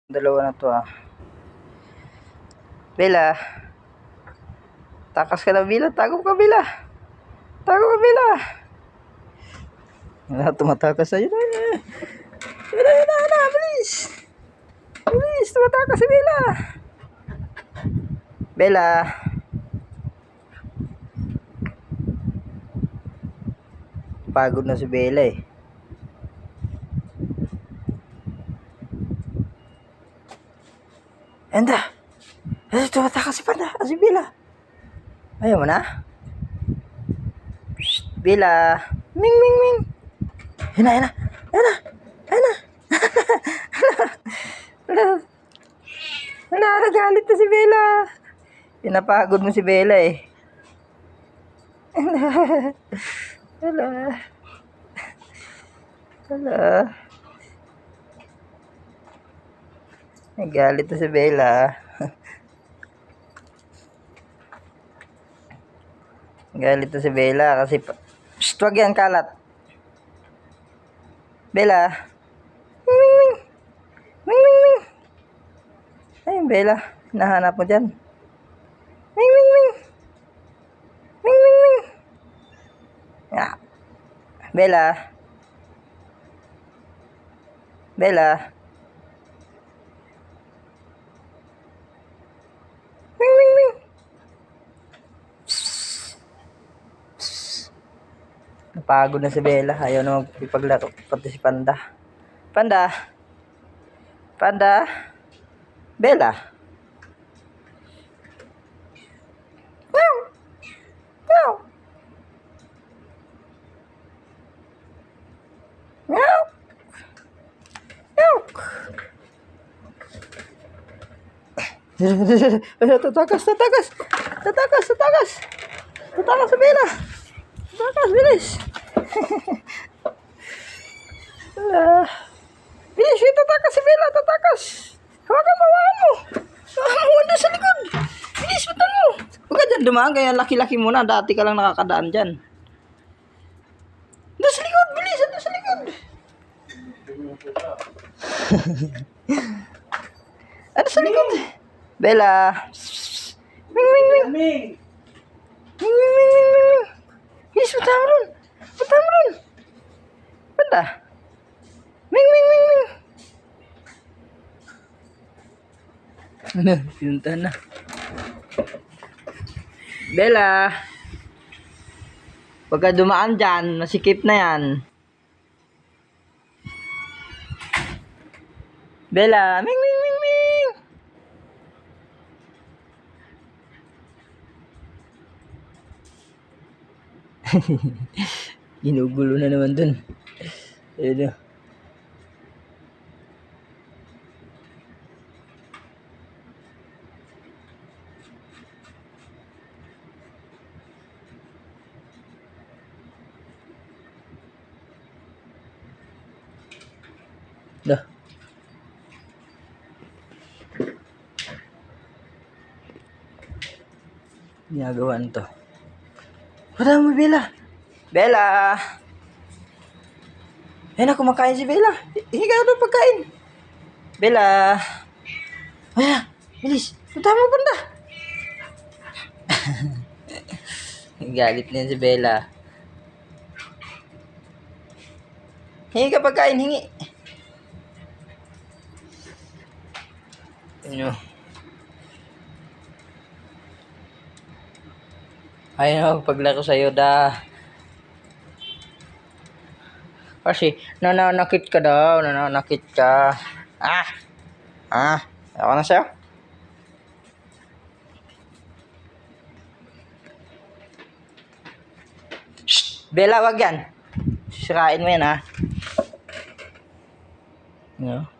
Dalawa na to ah. Bella. Takas ka na, Bella. Tago ka, Bella. Tago ka, Bella. Wala, tumatakas sa'yo na. Na, bilis. Bilis, tumatakas si Bella. Bella. Pagod na si Bella eh. Enda. Tumatakas si Panda. Si Bella. Ayaw mo na? Psst, Bella. Ming, ming, ming. Yan na. Wala, nagalit na si Bella. Pinapagod mo si Bella eh. Wala. Nagalit na si Bella. Galit na si Bella kasi psst, wag yan, kalat. Bella. Ming, ming, ming, ming. Ayun, Bella. Nahanap mo dyan. Ming, ming, ming. Ming, ming, ming. Ah. Bella. Bella. Ming, ming, ming. Napagod na si Bella. Ayaw na magpaglaro. Pati si Panda. Panda. Panda. Bella. Meow. Meow. Meow. Meow. Tatakas si Bella. Tatakas, bilis. Bilis, tatakas si Bella, tatakas. Hawakan mo. Wala sa likod. Bilis, batan mo. Huwag ka dyan dumaan, kaya laki-laki mo na. Dati ka lang nakakadaan dyan. Doon sa likod, bilis, doon sa likod. Ano sa likod? Bella. Ming, ming, ming. Ming, ming, ming, ming, ming. Bilis, batan mo ron. Banda. Ming, ming, ming, ming. Ano, pinuntahan na. Bella. Huwag ka dumaan dyan. Masikip na yan. Bella. Ming, ming, ming, ming. Ginugulo na naman dun. Ayun o. Dah. Ginagawan to. Wala mo, Bella. Bella. Ayun na, kumakain si Bella. Higa doon pagkain. Bella. Ayan, bilis. Punta mo, Panda. Galit na si Bella. Hingi ka pagkain, hingi. Ano? Ayaw paglaro sa'yo dah. Kasi nananakit ka daw. Nananakit ka. Ako na sa'yo. Shh! Bella, wag yan. Sirain mo yan ha. No?